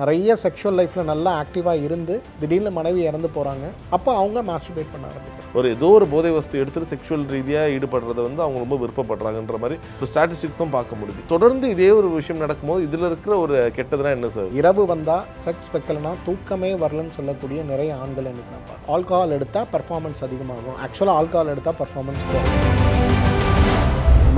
நிறைய செக்ஷுவல் லைஃப்பில் நல்லா ஆக்டிவாக இருந்து திடீர்னு மனைவி இறந்து போகிறாங்க. அப்போ அவங்க மாஸ்டர்பேட் பண்ண ஆரம்பிக்கிறாங்க. ஏதோ ஒரு போதை வஸ்து எடுத்துட்டு செக்ஷுவல் ரீதியாக ஈடுபடுறதை அவங்க ரொம்ப விருப்பப்படுறாங்கன்ற மாதிரி ஒரு ஸ்டாட்டிஸ்டிக்ஸும் பார்க்க முடியுது. தொடர்ந்து இதே ஒரு விஷயம் நடக்கும்போது இதில் இருக்கிற ஒரு கெட்டதுனா என்ன சார்? இரவு வந்தால் செக்ஸ் வைக்கலனா தூக்கமே வரலன்னு சொல்லக்கூடிய நிறைய ஆண்கள் எனக்கு நான் பார்ப்பேன். ஆல்கஹால் எடுத்தால் பர்ஃபார்மன்ஸ் அதிகமாகும். ஆக்சுவலாக ஆல்கஹால் எடுத்தால் பர்ஃபார்மன்ஸ் குறையும்.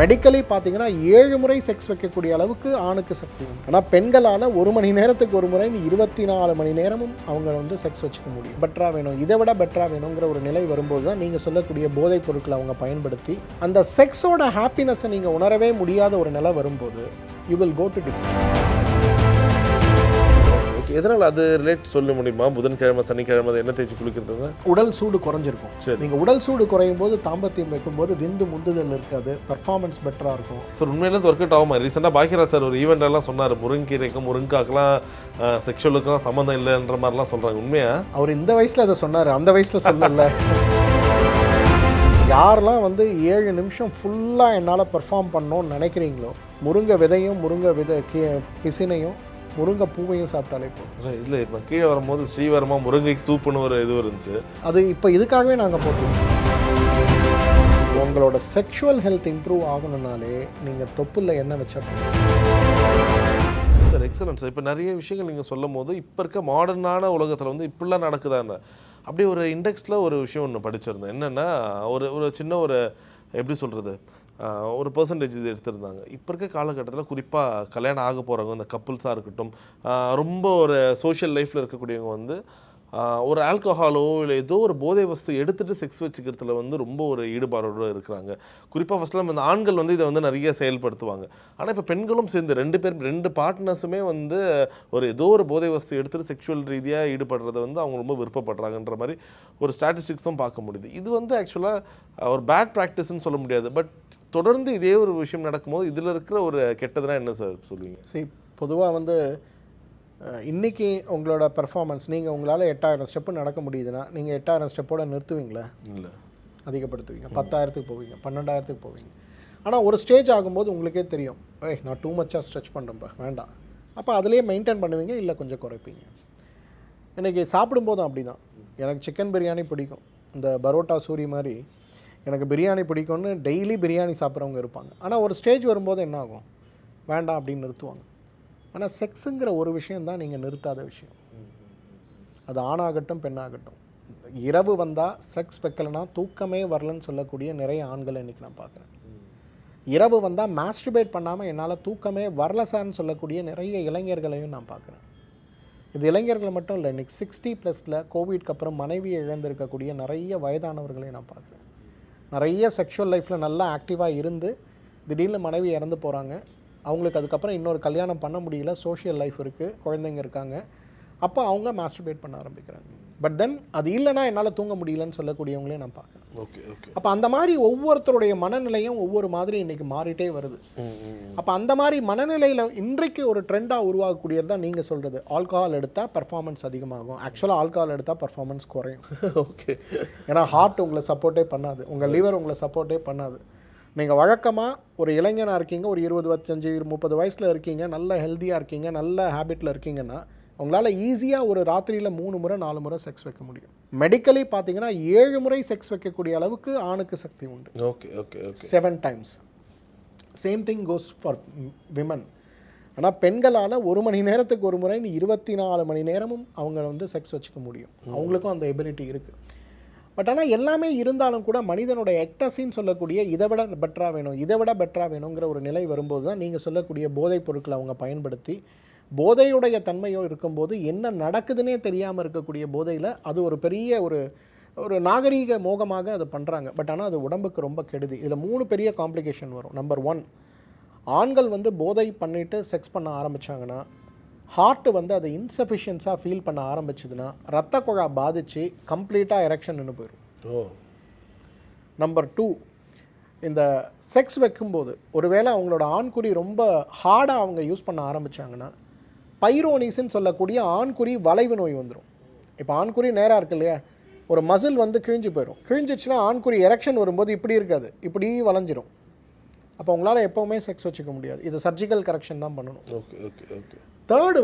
மெடிக்கலி பார்த்தீங்கன்னா 7 முறை செக்ஸ் வைக்கக்கூடிய அளவுக்கு ஆணுக்கு சக்தி உண்டு. ஆனால் பெண்களால் 1 மணி நேரத்துக்கு ஒரு முறை 24 மணி நேரமும் அவங்க செக்ஸ் வச்சுக்க முடியும். பெட்டராக வேணும், இதை விட பெட்டராக வேணுங்கிற ஒரு நிலை வரும்போது தான் நீங்கள் சொல்லக்கூடிய போதைப் பொருட்களை அவங்க பயன்படுத்தி அந்த செக்ஸோட ஹாப்பினஸை நீங்கள் உணரவே முடியாத ஒரு நிலை வரும்போது you will go to depression. எதனால் அது ரிலேட் சொல்ல முடியுமா? புதன்கிழமை சனிக்கிழமை என்ன தேய்ச்சி குளிக்கிறது? உடல் சூடு குறைஞ்சிருக்கும். சரி, நீங்கள் உடல் சூடு குறையும் போது தாம்பத்தியம் வைக்கும்போது விந்து முந்துதல் இருக்காது, பர்ஃபார்மன்ஸ் பெட்டராக இருக்கும். சார் உண்மையில ஒர்க் அவுட் ஆகுமா? ரீசெண்டாக பாக்கியராஜ் சார் ஒரு ஈவெண்ட் எல்லாம் சொன்னார், முருங்கைக்கீரைக்கும் முருங்காக்கெல்லாம் செக்ஷுவலுக்கும் சம்மந்தம் இல்லைன்ற மாதிரிலாம் சொல்கிறாங்க. உண்மையா? அவர் இந்த வயசில் அதை சொன்னார், அந்த வயசில் சொல்லல. யாரெல்லாம் 7 நிமிஷம் ஃபுல்லாக என்னால் பெர்ஃபார்ம் பண்ணணும்னு நினைக்கிறீங்களோ முருங்கை விதையும் முருங்கை பிசினையும் முருங்கை பூவையும் சாப்பிட்டாலே போதும். இல்லை, இப்போ கீழே வரும்போது ஸ்ரீவரமா முருங்கை சூப்புன்னு ஒரு இது இருந்துச்சு. அது இப்போ இதுக்காகவே நாங்கள் போட்டோம். உங்களோட செக்ஷுவல் ஹெல்த் இம்ப்ரூவ் ஆகணும்னாலே நீங்கள் தொப்புல எண்ணெய் வச்சா சார். Excellent sir. இப்போ நிறைய விஷயங்கள் நீங்கள் சொல்லும் போது இப்போ இருக்க மாடர்னான உலகத்தில் இப்படிலாம் நடக்குதான்னு அப்படியே ஒரு இண்டெக்ஸில் ஒரு விஷயம் ஒன்று படிச்சிருந்தேன். என்னென்னா ஒரு சின்ன ஒரு எப்படி சொல்கிறது, ஒரு பர்சன்டேஜ் இது எடுத்திருந்தாங்க. இப்போ இருக்க காலகட்டத்தில் குறிப்பாக கல்யாணம் ஆக போகிறவங்க, இந்த கப்புள்ஸாக இருக்கட்டும், ரொம்ப ஒரு சோஷியல் லைஃப்பில் இருக்கக்கூடியவங்க ஒரு ஆல்கஹாலோ இல்லை ஏதோ ஒரு போதை வஸ்து எடுத்துகிட்டு செக்ஸ் வச்சுக்கிறதுல ரொம்ப ஒரு ஈடுபாடோடு இருக்கிறாங்க. குறிப்பாக ஃபஸ்ட்லாம் இந்த ஆண்கள் இதை நிறைய செயல்படுத்துவாங்க. ஆனால் இப்போ பெண்களும் சேர்ந்து 2 பார்ட்னர்ஸுமே ஏதோ ஒரு போதை வஸ்து எடுத்துகிட்டு செக்ஷுவல் ரீதியாக ஈடுபடுறதை அவங்க ரொம்ப விருப்பப்படுறாங்கன்ற மாதிரி ஒரு ஸ்டாட்டிஸ்டிக்ஸும் பார்க்க முடியுது. இது ஆக்சுவலாக ஒரு பேட் ப்ராக்டிஸ்ன்னு சொல்ல முடியாது. பட் தொடர்ந்து இதே ஒரு விஷயம் நடக்கும்போது இதில் இருக்கிற ஒரு கெட்டதுனா என்ன சார் சொல்லுவீங்க? சரி, பொதுவாக இன்றைக்கி உங்களோட பெர்ஃபார்மன்ஸ் நீங்கள் உங்களால் 8000 ஸ்டெப்பு நடக்க முடியுதுன்னா நீங்கள் 8000 ஸ்டெப்போடு நிறுத்துவீங்களா? இல்லை, அதிகப்படுத்துவீங்க. 10,000க்கு போவீங்க, 12,000க்கு போவீங்க. ஆனால் ஒரு ஸ்டேஜ் ஆகும்போது உங்களுக்கே தெரியும், நான் டூ மச்சாக ஸ்ட்ரெச் பண்ணுறேன்ப்பா, வேண்டாம். அப்போ அதிலே மெயின்டைன் பண்ணுவீங்க, இல்லை கொஞ்சம் குறைப்பீங்க. இன்றைக்கி சாப்பிடும்போதும் அப்படி தான். எனக்கு சிக்கன் பிரியாணி பிடிக்கும், இந்த பரோட்டா சூரி மாதிரி எனக்கு பிரியாணி பிடிக்கும்னு டெய்லி பிரியாணி சாப்பிட்றவங்க இருப்பாங்க. ஆனால் ஒரு ஸ்டேஜ் வரும்போது என்ன ஆகும், வேண்டாம் அப்படின்னு நிறுத்துவாங்க. ஆனால் செக்ஸுங்கிற ஒரு விஷயந்தான் நீங்கள் நிறுத்தாத விஷயம். அது ஆணாகட்டும் பெண்ணாகட்டும். இரவு வந்தால் செக்ஸ் வைக்கலனா தூக்கமே வரலன்னு சொல்லக்கூடிய நிறைய ஆண்களை இன்றைக்கி நான் பார்க்குறேன். இரவு வந்தால் மாஸ்டர்பேட் பண்ணாமல் என்னால் தூக்கமே வரல சார்னு சொல்லக்கூடிய நிறைய இளைஞர்களையும் நான் பார்க்குறேன். இது இளைஞர்கள் மட்டும் இல்லை, இன்றைக்கி 60+ கோவிட்க்கு அப்புறம் மனைவியை இழந்திருக்கக்கூடிய நிறைய வயதானவர்களையும் நான் பார்க்குறேன். நிறைய செக்ஷுவல் லைஃப்பில் நல்லா ஆக்டிவாக இருந்து திடீர்னு மனைவி இறந்து போகிறாங்க. அவங்களுக்கு அதுக்கப்புறம் இன்னொரு கல்யாணம் பண்ண முடியல, சோஷியல் லைஃப் இருக்குது, குழந்தைங்க இருக்காங்க. அப்போ அவங்க மாஸ்டர்பேட் பண்ண ஆரம்பிக்கிறாங்க. பட் தென் அது இல்லைனா என்னால் தூங்க முடியலன்னு சொல்லக்கூடியவங்களையும் நான் பார்க்குறேன். ஓகே. அப்போ அந்த மாதிரி ஒவ்வொருத்தருடைய மனநிலையும் ஒவ்வொரு மாதிரி இன்றைக்கி மாறிட்டே வருது. அப்போ அந்த மாதிரி மனநிலையில் இன்றைக்கு ஒரு ட்ரெண்டாக உருவாகக்கூடியது தான் நீங்கள் சொல்கிறது, ஆல்கஹால் எடுத்தால் பர்ஃபார்மன்ஸ் அதிகமாகும். ஆக்சுவலாக ஆல்கஹால் எடுத்தால் பர்ஃபார்மன்ஸ் குறையும். ஓகே. ஏன்னா ஹார்ட் உங்களை சப்போர்ட்டே பண்ணாது, உங்கள் லிவர் உங்களை சப்போர்ட்டே பண்ணாது. நீங்கள் வழக்கமாக ஒரு இளைஞனாக இருக்கீங்க, ஒரு 20, 25, 30 வயசில் இருக்கீங்க, நல்ல ஹெல்த்தியாக இருக்கீங்க, நல்ல ஹேபிட்டில் இருக்கீங்கன்னா உங்களால் ஈஸியாக ஒரு ராத்திரியில் 3 முறை 4 முறை செக்ஸ் வைக்க முடியும். மெடிக்கலி பார்த்தீங்கன்னா 7 முறை செக்ஸ் வைக்கக்கூடிய அளவுக்கு ஆணுக்கு சக்தி உண்டு. Okay. 7 times. Same thing goes for women. ஆனால் பெண்களால் 1 மணி நேரத்துக்கு ஒரு முறை 24 மணி நேரமும் அவங்க செக்ஸ் வச்சுக்க முடியும். அவங்களுக்கும் அந்த எபிலிட்டி இருக்குது. பட் ஆனால் எல்லாமே இருந்தாலும் கூட மனிதனோட எக்டசின்னு சொல்லக்கூடிய இதை விட பெட்டராக வேணுங்கிற ஒரு நிலை வரும்போது தான் நீங்கள் சொல்லக்கூடிய போதைப் பொருட்களை அவங்க பயன்படுத்தி போதையுடைய தன்மையோ இருக்கும்போது என்ன நடக்குதுன்னே தெரியாமல் இருக்கக்கூடிய போதையில் அது ஒரு பெரிய ஒரு நாகரீக மோகமாக அதை பண்ணுறாங்க. பட் ஆனால் அது உடம்புக்கு ரொம்ப கெடுதி. இதில் 3 பெரிய காம்ப்ளிகேஷன் வரும். நம்பர் 1, ஆண்கள் போதை பண்ணிவிட்டு செக்ஸ் பண்ண ஆரம்பித்தாங்கன்னா ஹார்ட்டு அதை இன்சஃபிஷியன்ஸாக ஃபீல் பண்ண ஆரம்பிச்சதுன்னா ரத்த குழா பாதித்து கம்ப்ளீட்டாக எரெக்ஷன் நின்று போயிடும். நம்பர் 2, இந்த செக்ஸ் வைக்கும்போது ஒருவேளை அவங்களோட ஆண்குறி ரொம்ப ஹார்டாக அவங்க யூஸ் பண்ண ஆரம்பித்தாங்கன்னா பைரோனிஸ்ன்னு சொல்லக்கூடிய ஆண்குறி வளைவு நோய் வந்துடும். இப்போ ஆண்குறி நேராக இருக்கு இல்லையா, ஒரு மசில் கிழிஞ்சு போயிடும். கிழிஞ்சிச்சுன்னா ஆண்குறி எரெக்ஷன் வரும்போது இப்படி இருக்காது, இப்படி வளைஞ்சிரும். அப்போ உங்களால் எப்போவுமே செக்ஸ் வச்சுக்க முடியாது. இது சர்ஜிக்கல் கரெக்ஷன் தான் பண்ணணும். ஓகே. தேர்டு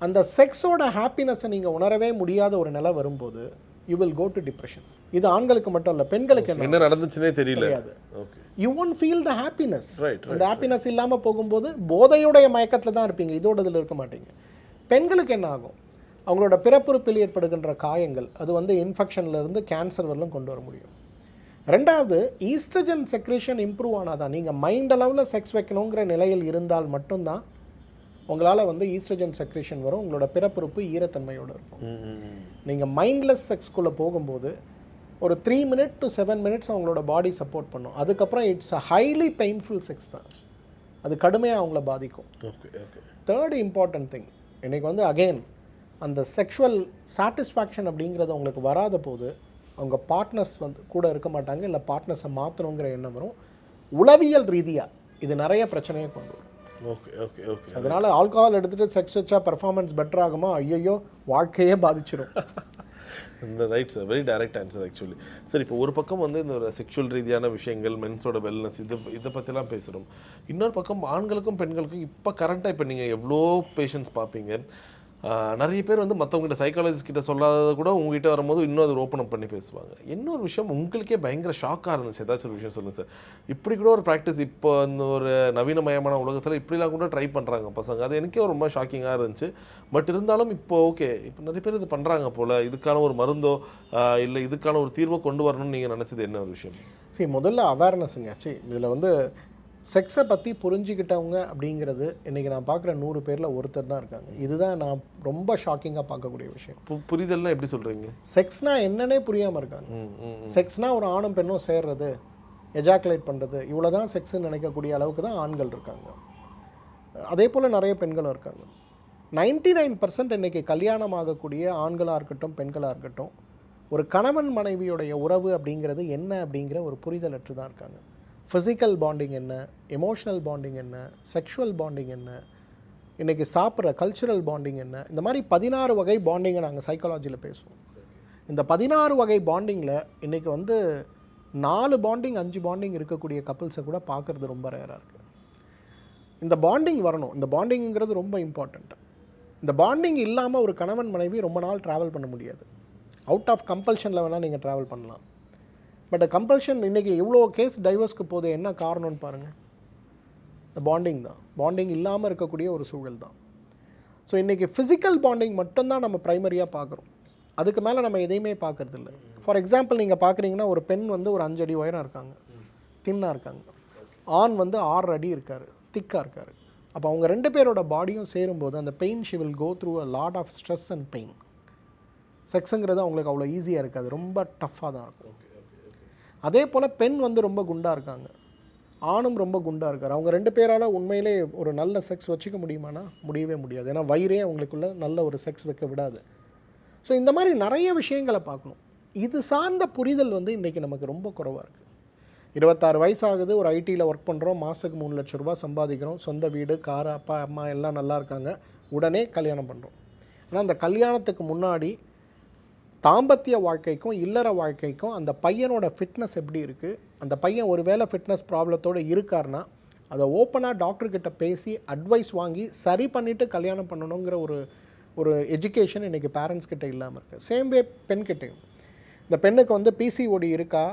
அந்த செக்ஸோட ஹாப்பினஸை நீங்கள் உணரவே முடியாத ஒரு நிலை வரும்போது you will go to depression. இது ஆண்களுக்கு மட்டும் இல்லை, பெண்களுக்கு என்ன நடந்துச்சுன்னே தெரியல. Okay, you won't feel the happiness. அந்த ஹாப்பினஸ் இல்லாமல் போகும்போது போதையுடைய மயக்கத்தில் தான் இருப்பீங்க, இதோட இதில் இருக்க மாட்டீங்க. பெண்களுக்கு என்ன ஆகும், அவங்களோட பிறப்புறுப்பில் ஏற்படுகின்ற காயங்கள் அது வந்து இன்ஃபெக்ஷன்லேருந்து கேன்சர் வரலும் கொண்டு வர முடியும். ரெண்டாவது, ஈஸ்ட்ரஜன் செக்ரேஷன் இம்ப்ரூவ் ஆனாதான். நீங்கள் மைண்ட் அளவில் செக்ஸ் வைக்கணுங்கிற நிலையில் இருந்தால் மட்டும்தான் உங்களால் வந்து ஈஸ்ட்ரஜன் செக்ரேஷன் வரும், உங்களோட பிறப்புறுப்பு ஈரத்தன்மையோடு இருக்கும். நீங்கள் மைண்ட்லெஸ் செக்ஸ்குள்ளே போகும்போது ஒரு 3 minutes to 7 minutes அவங்களோட பாடி சப்போர்ட் பண்ணும். அதுக்கப்புறம் it's a highly painful sex தான், அது கடுமையாக அவங்கள பாதிக்கும். தேர்ட் இம்பார்ட்டன்ட் திங், இன்றைக்கி வந்து அகெயின் அந்த செக்ஷுவல் சாட்டிஸ்ஃபேக்ஷன் அப்படிங்கிறது அவங்களுக்கு வராத போது அவங்க பார்ட்னர்ஸ் வந்து கூட இருக்க மாட்டாங்க, இல்லை பார்ட்னர்ஸை மாற்றணுங்கிற எண்ணம் வரும். உளவியல் ரீதியாக இது நிறைய பிரச்சனையை கொண்டு வரும். அதனால் ஆல்கஹால் எடுத்துகிட்டு செக்ஸ் வச்சா பெர்ஃபார்மன்ஸ் பெட்டர் ஆகுமா? ஐயோ, வாழ்க்கையே பாதிச்சிடும். Right sir, very direct answer actually. Sir, இப்போ ஒரு பக்கம் வந்து இந்த செக்ஷுவல் ரீதியான விஷயங்கள், மென்ஸோட வெல்னஸ், இதை பற்றிலாம் பேசுகிறோம். இன்னொரு பக்கம் ஆண்களுக்கும் பெண்களுக்கும் இப்போ கரண்ட்டாக இப்போ நீங்கள் எவ்வளோ பேஷண்ட்ஸ் பார்ப்பீங்க, நிறைய பேர் வந்து மற்றவங்ககிட்ட சைக்காலஜிஸ்ட் கிட்ட சொல்லாததை கூட உங்ககிட்ட வரும்போது இன்னும் அது ஓப்பன் அப் பண்ணி பேசுவாங்க. இன்னொரு விஷயம் உங்களுக்கே பயங்கர ஷாக்காக இருந்துச்சு, ஏதாச்சும் ஒரு விஷயம் சொல்லுங்கள் சார். இப்படி கூட ஒரு ப்ராக்டிஸ் இப்போ இந்த ஒரு நவீனமயமான உலகத்தில் இப்படிலாம் கூட ட்ரை பண்ணுறாங்க பசங்க. அது எனக்கே ரொம்ப ஷாக்கிங்காக இருந்துச்சு. பட் இருந்தாலும் இப்போ ஓகே, இப்போ நிறைய பேர் இது பண்ணுறாங்க போல். இதுக்கான ஒரு மருந்தோ இல்லை இதுக்கான ஒரு தீர்வை கொண்டு வரணும்னு நீங்கள் நினச்சது என்ன ஒரு விஷயம்? சரி, முதல்ல அவேர்னஸுங்க. சரி, இதில் வந்து செக்ஸை பற்றி புரிஞ்சுக்கிட்டவங்க அப்படிங்கிறது இன்றைக்கி நான் பார்க்குற 100 பேரில் ஒருத்தர் தான் இருக்காங்க. இதுதான் நான் ரொம்ப ஷாக்கிங்காக பார்க்கக்கூடிய விஷயம். புரிதல்லாம் எப்படி சொல்கிறீங்க? செக்ஸ்னால் என்னன்னே புரியாமல் இருக்காங்க. செக்ஸ்னால் ஒரு ஆணும் பெண்ணும் சேர்றது, எஜாக்குலேட் பண்ணுறது, இவ்வளோ தான் செக்ஸ்ன்னு நினைக்கக்கூடிய அளவுக்கு தான் ஆண்கள் இருக்காங்க. அதே போல் நிறைய பெண்களும் இருக்காங்க. 99% இன்றைக்கி கல்யாணம் ஆகக்கூடிய ஆண்களாக இருக்கட்டும் பெண்களாக இருக்கட்டும் ஒரு கணவன் மனைவியுடைய உறவு அப்படிங்கிறது என்ன அப்படிங்கிற ஒரு புரிதலற்று தான் இருக்காங்க. ஃபிசிக்கல் பாண்டிங் என்ன, எமோஷ்னல் பாண்டிங் என்ன, செக்ஷுவல் பாண்டிங் என்ன, இன்றைக்கி சாப்பிட்ற கல்ச்சுரல் பாண்டிங் என்ன, இந்த மாதிரி 16 வகை பாண்டிங்கை நாங்கள் சைக்காலஜியில் பேசுவோம். இந்த 16 வகை பாண்டிங்கில் இன்றைக்கி வந்து 4 பாண்டிங் 5 பாண்டிங் இருக்கக்கூடிய கப்புள்ஸை கூட பார்க்குறது ரொம்ப ரேராக இருக்குது. இந்த பாண்டிங் வரணும். இந்த பாண்டிங்கிறது ரொம்ப இம்பார்ட்டண்ட். இந்த பாண்டிங் இல்லாமல் ஒரு கணவன் மனைவி ரொம்ப நாள் ட்ராவல் பண்ண முடியாது. அவுட் ஆஃப் கம்பல்ஷனில் வேணால் நீங்கள் ட்ராவல் பண்ணலாம். பட் கம்பல்ஷன் இன்றைக்கி இவ்வளோ கேஸ் டைவர்ஸ்க்கு போது என்ன காரணம்னு பாருங்கள், இந்த பாண்டிங் தான். பாண்டிங் இல்லாமல் இருக்கக்கூடிய ஒரு சூழல் தான். ஸோ இன்றைக்கி ஃபிசிக்கல் பாண்டிங் மட்டும்தான் நம்ம ப்ரைமரியாக பார்க்குறோம். அதுக்கு மேலே நம்ம எதையுமே பார்க்குறது இல்லை. ஃபார் எக்ஸாம்பிள் நீங்கள் பார்க்குறீங்கன்னா ஒரு பெண் வந்து ஒரு 5 அடி உயரம் இருக்காங்க, தின்னாக இருக்காங்க. ஆண் வந்து 6 அடி இருக்கார், திக்காக இருக்கார். அப்போ அவங்க 2 பேரோட பாடியும் சேரும்போது அந்த pain she will go through a lot of stress and pain. செக்ஸுங்கிறது அவங்களுக்கு அவ்வளோ ஈஸியாக இருக்காது, ரொம்ப டஃப்பாக தான் இருக்கும். அதே போல் பெண் வந்து ரொம்ப குண்டாக இருக்காங்க, ஆணும் ரொம்ப குண்டாக இருக்கார். அவங்க 2 பேரால் உண்மையிலே ஒரு நல்ல செக்ஸ் வச்சுக்க முடியுமானா முடியவே முடியாது. ஏன்னா வயிறே அவங்களுக்குள்ள நல்ல ஒரு செக்ஸ் வைக்க விடாது. ஸோ இந்த மாதிரி நிறைய விஷயங்களை பார்க்கணும். இது சார்ந்த புரிதல் வந்து இன்றைக்கி நமக்கு ரொம்ப குறைவாக இருக்குது. 26 வயசு ஆகுது, ஒரு ஐடியில் ஒர்க் பண்ணுறோம், மாதத்துக்கு 3 லட்ச ரூபா சம்பாதிக்கிறோம், சொந்த வீடு, கார், அப்பா அம்மா எல்லாம் நல்லா இருக்காங்க, உடனே கல்யாணம் பண்ணுறோம். ஆனால் அந்த கல்யாணத்துக்கு முன்னாடி தாம்பத்திய வாழ்க்கைக்கும் இல்லற வாழ்க்கைக்கும் அந்த பையனோட ஃபிட்னஸ் எப்படி இருக்குது, அந்த பையன் ஒரு வேளை ஃபிட்னஸ் ப்ராப்ளத்தோடு இருக்காருன்னா அதை ஓப்பனாக டாக்டர்கிட்ட பேசி அட்வைஸ் வாங்கி சரி பண்ணிவிட்டு கல்யாணம் பண்ணணுங்கிற ஒரு எஜுகேஷன் இன்றைக்கி பேரண்ட்ஸ் கிட்ட இல்லாமல் இருக்குது. சேம் வே பெண்கிட்டையும். இந்த பெண்ணுக்கு வந்து பிசிஓடி இருக்கா,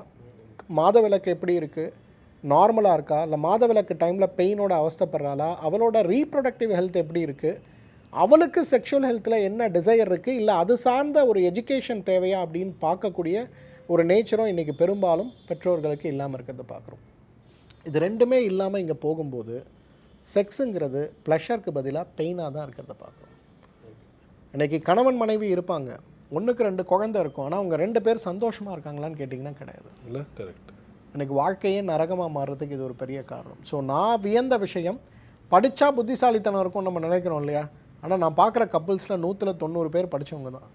மாதவிலக்கு எப்படி இருக்குது, நார்மலாக இருக்கா, இல்லை மாதவிலக்கு டைமில் பெயினோட அவஸ்தைப்படுறாளா, அவளோட ரீப்ரொடக்டிவ் ஹெல்த் எப்படி இருக்குது, அவளுக்கு செக்ஷுவல் ஹெல்த்தில் என்ன டிசையர் இருக்குது, இல்லை அது சார்ந்த ஒரு எஜுகேஷன் தேவையா அப்படின்னு பார்க்கக்கூடிய ஒரு நேச்சரும் இன்றைக்கி பெரும்பாலும் பெற்றோர்களுக்கு இல்லாமல் இருக்கிறத பார்க்குறோம். இது ரெண்டுமே இல்லாமல் இங்கே போகும்போது செக்ஸுங்கிறது ப்ளஷருக்கு பதிலாக பெயினாக தான் இருக்கிறத பார்க்குறோம். இன்றைக்கி கணவன் மனைவி இருப்பாங்க, 1க்கு 2 குழந்தை இருக்கும், ஆனால் அவங்க 2 பேர் சந்தோஷமாக இருக்காங்களான்னு கேட்டிங்கன்னா கிடையாது. இல்லை, கரெக்ட். இன்றைக்கி வாழ்க்கையே நரகமாக மாறுறதுக்கு இது ஒரு பெரிய காரணம். ஸோ நான் வியந்த விஷயம், படித்தா புத்திசாலித்தனம் இருக்கும் நம்ம நினைக்கிறோம் இல்லையா, ஆனால் நான் பார்க்குற கப்புள்ஸில் 190 பேர் படித்தவங்க தான்.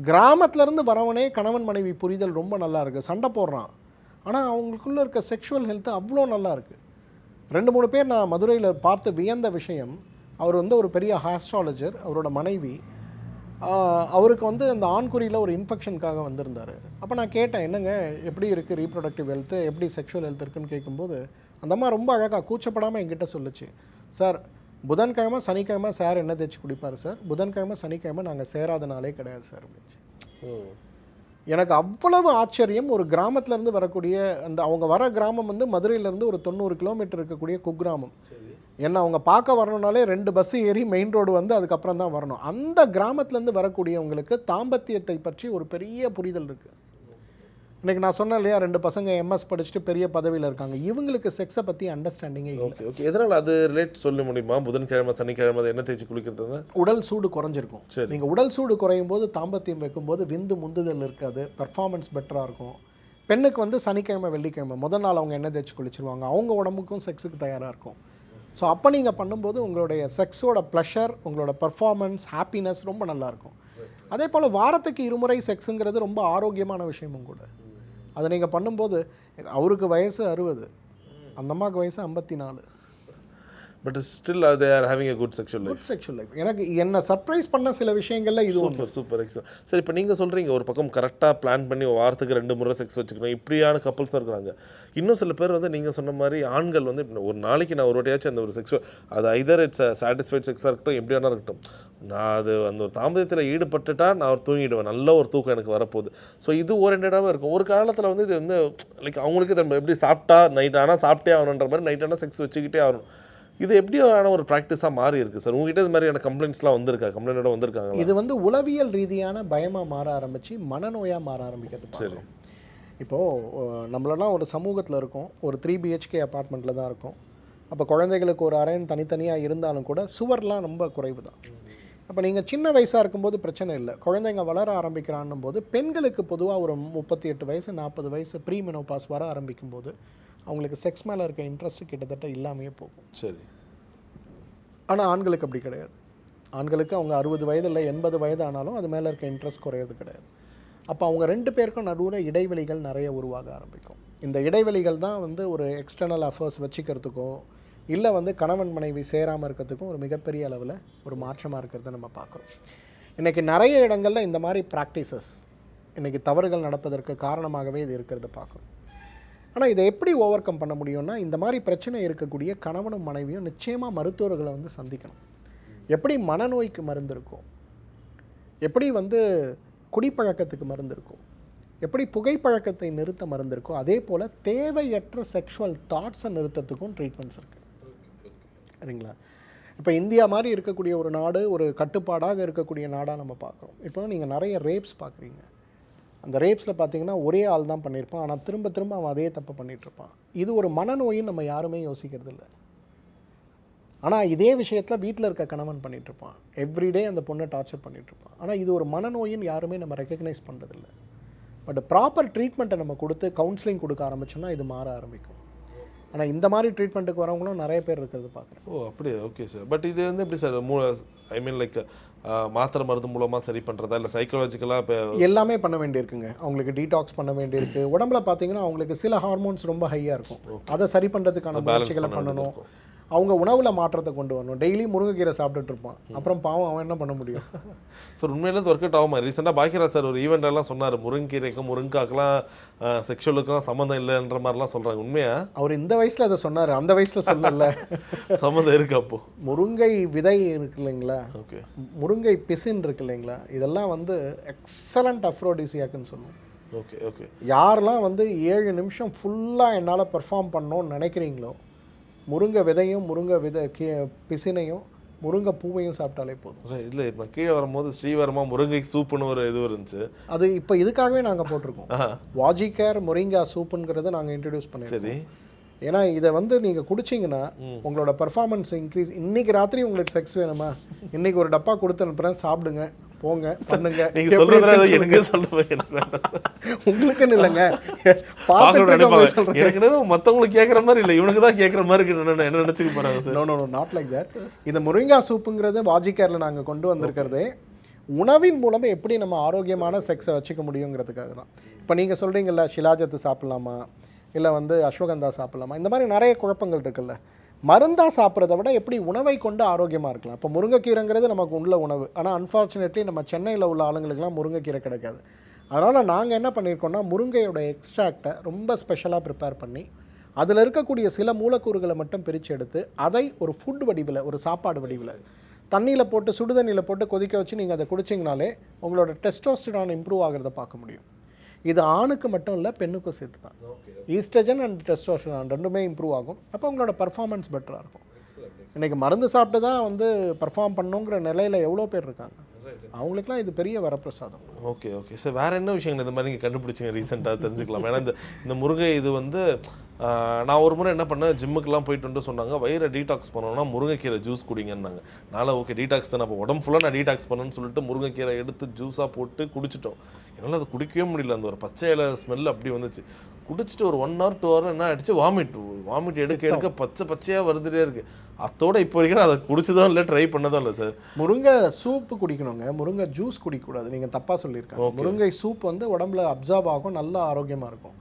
கிராமத்துலேருந்து வரவனே கணவன் மனைவி புரிதல் ரொம்ப நல்லா இருக்குது, சண்டை போடுறான், ஆனால் அவங்களுக்குள்ளே இருக்க செக்ஷுவல் ஹெல்த்து அவ்வளோ நல்லா இருக்குது. 2-3 பேர் நான் மதுரையில் பார்த்து வியந்த விஷயம், அவர் வந்து ஒரு பெரிய ஆஸ்ட்ராலஜர், அவரோட மனைவி அவருக்கு வந்து அந்த ஆண்குறியில் ஒரு இன்ஃபெக்ஷனுக்காக வந்திருந்தார். அப்போ நான் கேட்டேன், என்னங்க எப்படி இருக்குது ரீப்ரொடக்டிவ் ஹெல்த்து, எப்படி செக்ஷுவல் ஹெல்த் இருக்குன்னு கேட்கும்போது அந்த அம்மா ரொம்ப அழகாக கூச்சப்படாமல் என்கிட்ட சொல்லுச்சு, சார் புதன்கிழமை சனிக்கிழமை சார் என்ன தேய்ச்சி குடிப்பார் சார், புதன்கிழமை சனிக்கிழமை நாங்கள் சேராத நாளே கிடையாது சார் அப்படின்ச்சு. எனக்கு அவ்வளவு ஆச்சரியம். ஒரு கிராமத்துலேருந்து வரக்கூடிய அந்த அவங்க வர கிராமம் வந்து மதுரையிலேருந்து ஒரு 90 கிலோமீட்டர் இருக்கக்கூடிய குக்கிராமம். ஏன்னா அவங்க பார்க்க வரணுனாலே 2 பஸ்ஸு ஏறி மெயின் ரோடு வந்து அதுக்கப்புறம் தான் வரணும். அந்த கிராமத்துலேருந்து வரக்கூடியவங்களுக்கு தாம்பத்தியத்தை பற்றி ஒரு பெரிய புரிதல் இருக்குது. இன்றைக்கி நான் சொன்னேன் இல்லையா, 2 பசங்க எம்எஸ் படிச்சுட்டு பெரிய பதவியில் இருக்காங்க. இவங்களுக்கு செக்ஸை பற்றி அண்டர்ஸ்டாண்டிங்கே இல்லை. Okay okay. எதனால் அது ரிலேட் சொல்ல முடியுமா? புதன்கிழமை சனிக்கிழமை அதை என்ன தேய்ச்சி குளிக்கிறது? உடல் சூடு குறைஞ்சிருக்கும். சரி, நீங்கள் உடல் சூடு குறையும் போது தாம்பத்தியம் வைக்கும்போது விந்து முந்துதல் இருக்காது, பெர்ஃபார்மன்ஸ் பெட்டராக இருக்கும். பெண்ணுக்கு வந்து சனிக்கிழமை வெள்ளிக்கிழமை முதல் நாள் அவங்க என்ன தேய்ச்சி குளிச்சிருவாங்க, அவங்க உடம்புக்கும் செக்ஸுக்கு தயாராக இருக்கும். ஸோ அப்போ நீங்கள் பண்ணும்போது உங்களுடைய செக்ஸோட ப்ளஷர், உங்களோட பெர்ஃபார்மன்ஸ், ஹாப்பினஸ் ரொம்ப நல்லாயிருக்கும். அதே போல் வாரத்துக்கு 2 முறை செக்ஸுங்கிறது ரொம்ப ஆரோக்கியமான விஷயமும் கூட. அதை நீங்கள் பண்ணும்போது அவருக்கு வயசு 60, அந்த அம்மாவுக்கு வயசு 54. But still they are having a good sexual life. எனக்கு என்ன சர்ப்ரைஸ் பண்ண சில விஷயங்கள்ல இது சூப்பர் சூப்பர் எக்ஸலன்ட். சரி, இப்போ நீங்கள் சொல்கிறீங்க ஒரு பக்கம் கரெக்டாக பிளான் பண்ணி வாரத்துக்கு 2 முறை செக்ஸ் வச்சுக்கணும், இப்படியான கப்புள்ஸ் தான் இருக்கிறாங்க. இன்னும் சில பேர் வந்து நீங்கள் சொன்ன மாதிரி ஆண்கள் வந்து ஒரு நாளைக்கு நான் ஒரு வாட்டியாச்சும் அந்த ஒரு செக்ஸுவல், அது ஐதர் இட்ஸ் சாட்டிஸ்ஃபைட் செக்ஸாக இருக்கட்டும், எப்படி வேணா இருக்கட்டும், நான் அது அந்த ஒரு தாம்பத்தியத்தில் ஈடுபட்டுட்டா நான் ஒரு தூங்கிடுவேன், நல்ல ஒரு தூக்கம் எனக்கு வரப்போகுது. ஸோ இது ஓரியன்டாகவே இருக்கும். ஒரு காலத்தில் வந்து இது வந்து லைக் அவங்களுக்கு நம்ம எப்படி சாப்பிட்டா நைட் ஆனால் சாப்பிட்டே ஆகணுன்ற மாதிரி நைட் ஆனால் செக்ஸ் வச்சுக்கிட்டே ஆகணும். இது எப்படியான ஒரு ப்ராக்டிஸாக மாறி இருக்குது சார்? உங்ககிட்ட இது மாதிரியான கம்ப்ளைண்ட்ஸ்லாம் கம்ப்ளைண்டோட வந்திருக்காங்க? இது வந்து உளவியல் ரீதியான பயமாக மாற ஆரம்பித்து மனநோயாக மாற ஆரம்பிக்கிறது. சரி, இப்போது நம்மளெல்லாம் ஒரு சமூகத்தில் இருக்கோம், ஒரு 3 BHK அப்பார்ட்மெண்ட்டில் தான் இருக்கும். அப்போ குழந்தைகளுக்கு ஒரு அறைன்னு தனித்தனியாக இருந்தாலும் கூட சுவர்லாம் ரொம்ப குறைவு தான். அப்போ நீங்கள் சின்ன வயசாக இருக்கும்போது பிரச்சனை இல்லை. குழந்தைங்க வளர ஆரம்பிக்கிறான்னும் போது பெண்களுக்கு பொதுவாக ஒரு 38 வயசு 40 வயசு ப்ரீ மெனோபாஸ் வர ஆரம்பிக்கும் போது அவங்களுக்கு செக்ஸ் மேலே இருக்க இன்ட்ரெஸ்ட் கிட்டத்தட்ட இல்லாமையே போகும். சரி. ஆனால் ஆண்களுக்கு அப்படி கிடையாது. ஆண்களுக்கு அவங்க 60 வயது இல்லை 80 வயது ஆனாலும் அது மேலே இருக்க இன்ட்ரெஸ்ட் குறையிறது கிடையாது. அப்போ அவங்க 2 பேருக்கும் நடுவில் இடைவெளிகள் நிறைய உருவாக ஆரம்பிக்கும். இந்த இடைவெளிகள் தான் வந்து ஒரு எக்ஸ்டர்னல் அஃபேர்ஸ் வச்சுக்கிறதுக்கோ இல்லை வந்து கணவன் மனைவி சேராமல் இருக்கிறதுக்கும் ஒரு மிகப்பெரிய அளவில் ஒரு மாற்றமாக இருக்கிறத நம்ம பார்க்குறோம். இன்றைக்கி நிறைய இடங்களில் இந்த மாதிரி ப்ராக்டிசஸ் இன்றைக்கி தவறுகள் நடப்பதற்கு காரணமாகவே இது இருக்கிறத பார்க்குறோம். ஆனால் இதை எப்படி ஓவர் கம் பண்ண முடியும்னா, இந்த மாதிரி பிரச்சனை இருக்கக்கூடிய கணவனும் மனைவியும் நிச்சயமாக மருத்துவர்களை வந்து சந்திக்கணும். எப்படி மனநோய்க்கு மருந்து இருக்கும், எப்படி வந்து குடிப்பழக்கத்துக்கு மருந்து இருக்கும், எப்படி புகைப்பழக்கத்தை நிறுத்த மருந்து இருக்கோ, அதே போல் தேவையற்ற செக்ஷுவல் தாட்ஸை நிறுத்தத்துக்கும் ட்ரீட்மெண்ட்ஸ் இருக்குது. சரிங்களா? இப்போ இந்தியா மாதிரி இருக்கக்கூடிய ஒரு நாடு, ஒரு கட்டுப்பாடாக இருக்கக்கூடிய நாடாக நம்ம பார்க்குறோம். இப்போ நீங்கள் நிறைய ரேப்ஸ் பார்க்குறீங்க. அந்த ரேப்ஸில் பார்த்தீங்கன்னா ஒரே ஆள் தான் பண்ணியிருப்பான், ஆனால் திரும்ப திரும்ப அவன் அதே தப்பு பண்ணிகிட்ருப்பான். இது ஒரு மனநோயின்னு நம்ம யாருமே யோசிக்கிறது இல்லை. ஆனால் இதே விஷயத்தில் வீட்டில் இருக்க கணவன் பண்ணிகிட்ருப்பான், எவ்ரிடே அந்த பொண்ணை டார்ச்சர் பண்ணிகிட்ருப்பான். ஆனால் இது ஒரு மனநோயின்னு யாருமே நம்ம ரெக்கக்னைஸ் பண்ணுறதில்லை. பட் ப்ராப்பர் ட்ரீட்மெண்ட்டை நம்ம கொடுத்து கவுன்சிலிங் கொடுக்க ஆரம்பிச்சோன்னா இது மாற ஆரம்பிக்கும். ஆனால் இந்த மாதிரி ட்ரீட்மெண்ட்டுக்கு வரவங்களும் நிறைய பேர் இருக்கிறது பார்க்குறேன். ஓ, அப்படியே. Okay sir. பட் இது வந்து எப்படி சார் ஐ மீன் லைக் மாத்திரை மருந்து மூலமாக சரி பண்ணுறதா இல்லை சைக்காலஜிக்கலாக? இப்போ எல்லாமே பண்ண வேண்டியிருக்குங்க. அவங்களுக்கு டீடாக்ஸ் பண்ண வேண்டியிருக்கு. உடம்புல பார்த்தீங்கன்னா அவங்களுக்கு சில ஹார்மோன்ஸ் ரொம்ப ஹையாக இருக்கும், அதை சரி பண்ணுறதுக்கான முயற்சிகளை பண்ணணும். அவங்க உணவில் மாற்றத்தை கொண்டு வரணும். டெய்லி முருங்கைக்கீரை சாப்பிட்டுட்டு இருப்பான், அப்புறம் பாவம் அவன் என்ன பண்ண முடியும்? சார் உண்மையிலே ஒர்க் அவுட் ஆகுமா? ரீசெண்டாக பாக்கியராஜ் சார் ஒரு ஈவெண்ட்டெல்லாம் சொன்னார், முருங்கைக்கீரைக்கும் முருங்காக்கெல்லாம் செக்ஷுவலுக்கும் சம்மந்தம் இல்லைன்ற மாதிரிலாம் சொல்கிறாங்க. உண்மையா? அவர் இந்த வயசில் அதை சொன்னார், அந்த வயசில் சொல்லல. சம்மந்தம் இருக்குது. அப்போது முருங்கை விதை இருக்கு இல்லைங்களா, ஓகே, முருங்கை பிசின் இருக்கு இல்லைங்களா, இதெல்லாம் வந்து எக்ஸலண்ட் அஃப்ரோடிசியாக்குன்னு சொல்லுவோம். Okay okay. யாரெல்லாம் வந்து 7 நிமிஷம் ஃபுல்லாக என்னால் பெர்ஃபார்ம் பண்ணணும்னு நினைக்கிறீங்களோ, முருங்கை விதையும் முருங்கை பிசினையும் முருங்கை பூவையும் சாப்பிட்டாலே போதும். இல்லை, இப்போ கீழே வரும்போது ஸ்ரீவர்மா முருங்கை சூப்புன்னு ஒரு இது இருந்துச்சு, அது இப்போ இதுக்காகவே நாங்கள் போட்டிருக்கோம். வாஜிகேர் முருங்கா சூப்புங்கிறத நாங்கள் இன்ட்ரடியூஸ் பண்ணியிருக்கோம். சரி. ஏன்னா இதை வந்து நீங்கள் குடிச்சிங்கன்னா உங்களோட பெர்ஃபார்மன்ஸ் இன்க்ரீஸ். இன்றைக்கி ராத்திரி உங்களுக்கு செக்ஸ் வேணுமா, இன்றைக்கி ஒரு டப்பா கொடுத்து அனுப்புகிறேன், சாப்பிடுங்க, போங்க, பண்ணுங்க. நீங்கள் சொல்கிறது எனக்கு உங்களுக்குன்னு இல்லைங்க, எனக்கு மற்றவங்களுக்கு கேட்குற மாதிரி இல்லை, இவனுக்கு தான் கேட்குற மாதிரி இருக்கு. என்ன நினச்சிக்க போகிறாங்க sir? No not like that. இந்த முருங்கா சூப்புங்கிறது வாஜிகேரில் நாங்கள் கொண்டு வந்திருக்கிறதே உணவின் மூலமாக எப்படி நம்ம ஆரோக்கியமான செக்ஸை வச்சுக்க முடியுங்கிறதுக்காக தான். இப்போ நீங்கள் சொல்கிறீங்கல்ல, ஷிலாஜத்து சாப்பிட்லாமா, இல்லை வந்து அஸ்வகந்தா சாப்பிட்லாமா, இந்த மாதிரி நிறைய குழப்பங்கள் இருக்குல்ல. மருந்தாக சாப்பிட்றத விட எப்படி உணவை கொண்டு ஆரோக்கியமாக இருக்கலாம். இப்போ முருங்கைக்கீரைங்கிறது நமக்கு உள்ள உணவு, ஆனால் அன்ஃபார்ச்சுனேட்லி நம்ம சென்னையில் உள்ள ஆளுங்களுக்கெல்லாம் முருங்கைக்கீரை கிடைக்காது. அதனால் நாங்கள் என்ன பண்ணியிருக்கோம்னா, முருங்கையோட எக்ஸ்ட்ராக்டை ரொம்ப ஸ்பெஷலாக ப்ரிப்பேர் பண்ணி அதில் இருக்கக்கூடிய சில மூலக்கூறுகளை மட்டும் பிரித்து எடுத்து அதை ஒரு ஃபுட் வடிவில், ஒரு சாப்பாடு வடிவில் தண்ணியில் போட்டு, சுடுதண்ணியில் போட்டு கொதிக்க வச்சு நீங்கள் அதை குடிச்சிங்கனாலே உங்களோட டெஸ்டோஸ்டெரான் இம்ப்ரூவ் ஆகிறத பார்க்க முடியும். இது ஆணுக்கு மட்டும் இல்லை, பெண்ணுக்கும் சேர்த்து தான். ஈஸ்ட்ரஜன் அண்ட் டெஸ்டோஸ்டெரான் ரெண்டுமே இம்ப்ரூவ் ஆகும். அப்போ உங்களோட பர்ஃபார்மன்ஸ் பெட்டராக இருக்கும். இன்றைக்கி மருந்து சாப்பிட்டு தான் வந்து பர்ஃபார்ம் பண்ணுங்கிற நிலையில் எவ்வளோ பேர் இருக்காங்க. அவங்களுக்குலாம் இது பெரிய வரப்பிரசாதம். ஓகே ஓகே சார், வேறு என்ன விஷயங்கள் இந்த மாதிரி நீங்கள் கண்டுபிடிச்சிங்க ரீசெண்டாக தெரிஞ்சுக்கலாம்? ஏன்னா இந்த முருங்கை இது வந்து நான் ஒரு முறை என்ன பண்ணேன், ஜிம்முக்கெல்லாம் போயிட்டு வந்து சொன்னாங்க வயிறை டீடாக்ஸ் பண்ணணும்னா முருங்கைக்கீரை ஜூஸ் குடிங்கன்னாங்க. நானும் ஓகே டீடாக்ஸ் தானே, அப்போ உடம்பு ஃபுல்லாக நான் டீடாக்ஸ் பண்ணேன்னு சொல்லிட்டு முருங்கைக்கீரை எடுத்து ஜூஸாக போட்டு குடிச்சிட்டோம். என்னால் அதை குடிக்கவே முடியல. அந்த ஒரு பச்சை இலை ஸ்மெல் அப்படி வந்துச்சு. குடிச்சிட்டு ஒரு 1 hour 2 hour என்ன ஆகிடுச்சு, வாமிட் எடுக்க பச்சையாக வருதுட்டே இருக்குது. அதோட இப்போ வரைக்கும் நான் அதை குடிச்சதும் இல்லை, ட்ரை பண்ணதும் இல்லை சார். முருங்கை சூப்பு குடிக்கணுங்க, முருங்கை ஜூஸ் குடிக்கக்கூடாது. நீங்கள் தப்பாக சொல்லியிருக்காங்க. முருங்கை சூப் வந்து உடம்புல அப்சார்ப் ஆகும், நல்லா ஆரோக்கியமாக இருக்கும்.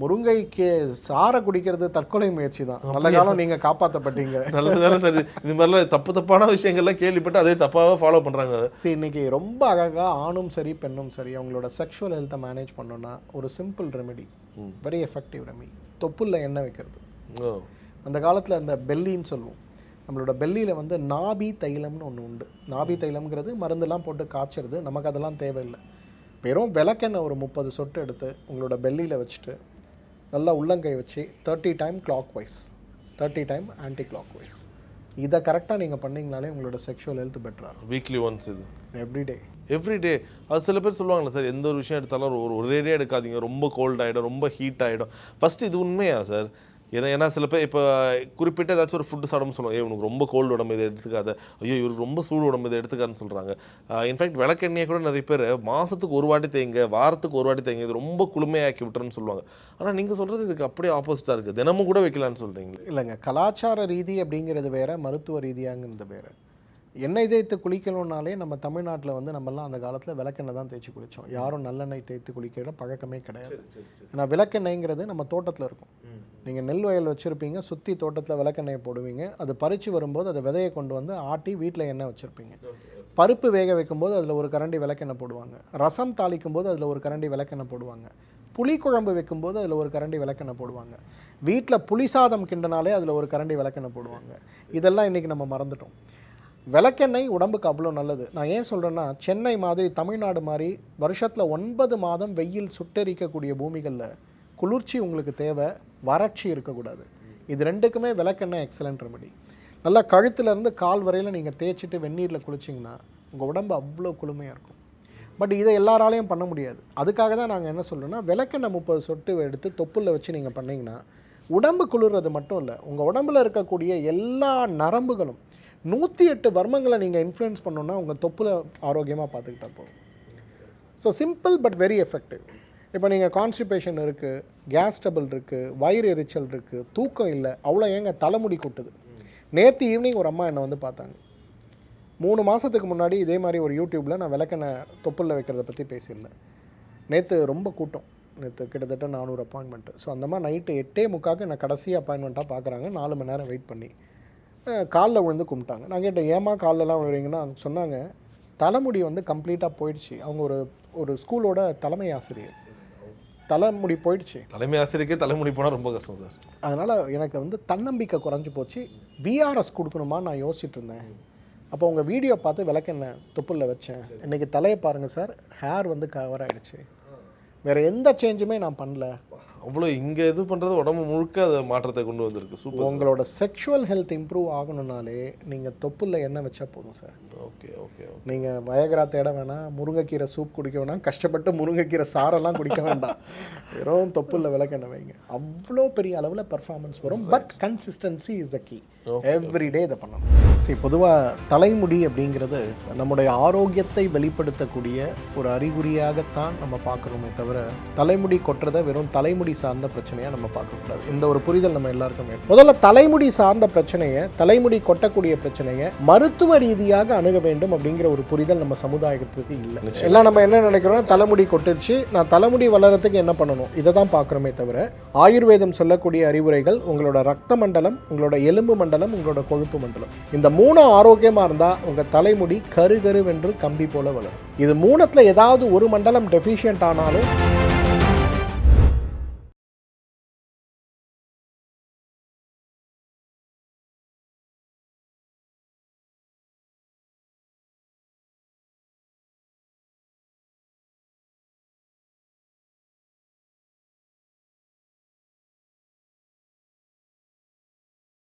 முருங்கைக்கு சாரை குடிக்கிறது தற்கொலை முயற்சி தான். நல்ல காலம் நீங்கள் காப்பாற்றப்பட்டீங்க. நல்லதானே சார். இது மாதிரிலாம் தப்பான விஷயங்கள்லாம் கேள்விப்பட்டு அதே தப்பாக ஃபாலோ பண்ணுறாங்க. சரி, இன்றைக்கி ரொம்ப அழகாக ஆணும் சரி பெண்ணும் சரி அவங்களோட செக்ஷுவல் ஹெல்த்தை மேனேஜ் பண்ணோன்னா ஒரு simple remedy, very effective remedy, தொப்புளில் எண்ணெய் வைக்கிறது. அந்த காலத்தில் அந்த பெல்லின்னு சொல்லுவோம். நம்மளோட பெல்லியில் வந்து நாபி தைலம்னு ஒன்று உண்டு. நாபி தைலம்ங்கிறது மருந்தெல்லாம் போட்டு காய்ச்சறது. நமக்கு அதெல்லாம் தேவையில்லை. வெறும் விளக்கெண்ணெய் ஒரு 30 சொட்டு எடுத்து உங்களோட பெல்லியில் வச்சுட்டு நல்லா உள்ளங்கை வச்சு 30 time clockwise, 30 time anticlockwise, இதை கரெக்டாக நீங்கள் பண்ணிங்கனாலே உங்களோட செக்ஷுவல் ஹெல்த் பெட்டராக. வீக்லி ஒன்ஸ் இது எவ்ரிடே. அது சில பேர் சொல்லுவாங்களே சார், எந்த ஒரு விஷயம் எடுத்தாலும் ஒரேடியாக எடுக்காதீங்க, ரொம்ப கோல்ட் ஆகிடும், ரொம்ப ஹீட் ஆகிடும். ஃபஸ்ட்டு இது உண்மையா சார்? ஏன்னா சில பேர் இப்போ குறிப்பிட்ட ஏதாச்சும் ஒரு ஃபுட்டு சாப்பிடணும்னு சொல்லுவாங்க, இவனுக்கு ரொம்ப கோல்டு உடம்பு இதை எடுத்துக்காத, ஐயோ இவருக்கு ரொம்ப சூடு உடம்பு இதை எடுத்துக்காதுன்னு சொல்கிறாங்க. இன்ஃபேக்ட் விளக்கெண்ணெயை கூட நிறைய பேர் மாதத்துக்கு 1 வாட்டி தேங்க, வாரத்துக்கு 1 வாட்டி தேங்க, இது ரொம்ப குளுமையாக்கி விட்டுறேன்னு சொல்லுவாங்க. ஆனால் நீங்கள் சொல்கிறது இதுக்கு அப்படியே ஆப்போசிட்டாக இருக்குது, தினமும் கூட வைக்கலான்னு சொல்கிறீங்க. இல்லைங்க, கலாச்சார ரீதி அப்படிங்கிறது வேறு, மருத்துவ ரீதியாங்கிறது வேறு. எண்ணெய் தேய்த்து குளிக்கணும்னாலே நம்ம தமிழ்நாட்டில் வந்து நம்மலாம் அந்த காலத்தில் விளக்கெண்ணெய் தான் தேய்ச்சி குளித்தோம். யாரும் நல்லெண்ணெய் தேய்த்து குளிக்கிற பழக்கமே கிடையாது. ஏன்னா விளக்கெண்ணெய்ங்கிறது நம்ம தோட்டத்தில் இருக்கும். நீங்கள் நெல் வயல் வச்சுருப்பீங்க, சுற்றி தோட்டத்தில் விளக்கெண்ணெயை போடுவீங்க. அது பறித்து வரும்போது அதை விதையை கொண்டு வந்து ஆட்டி வீட்டில் எண்ணெய் வச்சுருப்பீங்க. பருப்பு வேக வைக்கும்போது அதில் ஒரு கரண்டி விளக்கெண்ணெய் போடுவாங்க. ரசம் தாளிக்கும் போது அதில் ஒரு கரண்டி விளக்கெண்ணெய் போடுவாங்க. புளிக்குழம்பு வைக்கும்போது அதில் ஒரு கரண்டி விளக்கெண்ணெய் போடுவாங்க. வீட்டில் புளி சாதம் கிண்டனாலே அதில் ஒரு கரண்டி விளக்கெண்ணெய் போடுவாங்க. இதெல்லாம் இன்றைக்கி நம்ம மறந்துட்டோம். விளக்கெண்ணெய் உடம்புக்கு அவ்வளோ நல்லது. நான் ஏன் சொல்கிறேன்னா, சென்னை மாதிரி, தமிழ்நாடு மாதிரி வருஷத்தில் 9 மாதம் வெயில் சுட்டெரிக்கக்கூடிய பூமிகளில் குளிர்ச்சி உங்களுக்கு தேவை, வறட்சி இருக்கக்கூடாது. இது ரெண்டுக்குமே விளக்கெண்ணெய் எக்ஸலண்ட் ரெமெடி. நல்லா கழுத்துலேருந்து கால் வரையில் நீங்கள் தேய்ச்சிட்டு வெந்நீரில் குளிச்சிங்கன்னா உங்கள் உடம்பு அவ்வளோ குளுமையாக இருக்கும். பட் இதை எல்லாராலையும் பண்ண முடியாது. அதுக்காக தான் நாங்கள் என்ன சொல்கிறோன்னா, விளக்கெண்ணெய் 30 சொட்டு எடுத்து தொப்புளில் வச்சு நீங்கள் பண்ணிங்கன்னா உடம்பு குளிர்றது மட்டும் இல்லை, உங்கள் உடம்புல இருக்கக்கூடிய எல்லா நரம்புகளும் 108 வர்மங்களை நீங்கள் இன்ஃப்ளூயன்ஸ் பண்ணோன்னா உங்கள் தொப்புல ஆரோக்கியமாக பார்த்துக்கிட்டா போதும். So simple but very effective. இப்போ நீங்கள் கான்ஸ்டிபேஷன் இருக்குது, கேஸ் ட்ரபிள் இருக்குது, வயிறு எரிச்சல் இருக்குது, தூக்கம் இல்லை, அவ்வளோ ஏங்க தலைமுடி கொட்டுது. நேற்று ஈவினிங் ஒரு அம்மா என்னை வந்து பார்த்தாங்க. 3 மாதத்துக்கு முன்னாடி இதே மாதிரி ஒரு யூடியூப்பில் நான் விளக்கெண்ணெய் தொப்புளில் வைக்கிறத பற்றி பேசியிருந்தேன். நேற்று ரொம்ப கூட்டம், நேற்று கிட்டத்தட்ட 400 அப்பாயின்மெண்ட்டு. ஸோ அந்த மாதிரி நைட்டு 8:45 நான் கடைசி அப்பாயின்மெண்ட்டாக பார்க்குறாங்க. 4 மணி நேரம் வெயிட் பண்ணி காலில் விழுந்து கும்பிட்டாங்க. நான் கேட்டேன், ஏமா காலிலலாம் விழுறீங்கன்னா சொன்னாங்க, தலைமுடி வந்து கம்ப்ளீட்டாக போயிடுச்சு. அவங்க ஒரு ஸ்கூலோட தலைமை ஆசிரியர், தலைமுடி போயிடுச்சு. தலைமை ஆசிரியருக்கே தலைமுடி போனால் ரொம்ப கஷ்டம் சார். அதனால் எனக்கு வந்து தன்னம்பிக்கை குறைஞ்சி போச்சு. விஆர்எஸ் கொடுக்கணுமான்னு நான் யோசிச்சுட்டு இருந்தேன். அப்போ உங்கள் வீடியோ பார்த்து விளக்கெண்ணெய் தொப்புளில் வச்சேன். இன்றைக்கி தலையை பாருங்கள் சார், ஹேர் வந்து கவர் ஆகிடுச்சு. வேறு எந்த சேஞ்சுமே நான் பண்ணல. அவ்வளோ இங்கே இது பண்ணுறது உடம்பு முழுக்க அதை மாற்றத்தை கொண்டு வந்திருக்கு. சூப்பர். உங்களோட செக்ஷுவல் ஹெல்த் இம்ப்ரூவ் ஆகணும்னாலே நீங்கள் தொப்புளில் எண்ணெய் வச்சா போதும் சார். Okay okay. நீங்கள் வயகரா தேட வேணாம், முருங்கைக்கீரை சூப் குடிக்க வேணாம், கஷ்டப்பட்டு முருங்கைக்கீரை சாரெல்லாம் குடிக்க வேண்டாம். வெறும் தொப்புளில் விளக்கெண்ணெய் வைங்க, அவ்வளோ பெரிய அளவில் பர்ஃபார்மன்ஸ் வரும். But consistency is the key. Everyday இதை பண்ணணும். சரி, பொதுவாக தலைமுடி அப்படிங்கிறது நம்முடைய ஆரோக்கியத்தை வெளிப்படுத்தக்கூடிய ஒரு அறிகுறியாகத்தான் நம்ம பார்க்கணுமே தவிர, தலைமுடி கொட்டுறதை வெறும் தலைமுடி சார்ந்த பிரச்சனையாக நம்ம பார்க்கக்கூடாது. இந்த ஒரு புரிதல் நம்ம எல்லாருக்குமே. முதல்ல தலைமுடி சார்ந்த பிரச்சனையை, தலைமுடி கொட்டக்கூடிய பிரச்சனையை மருத்துவ ரீதியாக அணுக வேண்டும் அப்படிங்கிற ஒரு புரிதல் நம்ம சமுதாயத்துக்கு இல்லை. எல்லாம் நம்ம என்ன நினைக்கிறோம்னா, தலைமுடி கொட்டுச்சு, நான் தலைமுடி வளர்கிறதுக்கு என்ன பண்ணணும், இதை தான் பார்க்குறோமே தவிர, ஆயுர்வேதம் சொல்லக்கூடிய அறிவுரைகள் உங்களோட ரத்த மண்டலம், உங்களோட எலும்பு மண்டலம், உங்களோட கொழுப்பு மண்டலம், இந்த 3 ஆரோக்கியமா இருந்தா உங்க தலைமுடி கரு கருவென்று கம்பி போல வளரும். இது 3த்துல ஏதாவது ஒரு மண்டலம் டெஃபிஷியன்ட் ஆனாலும்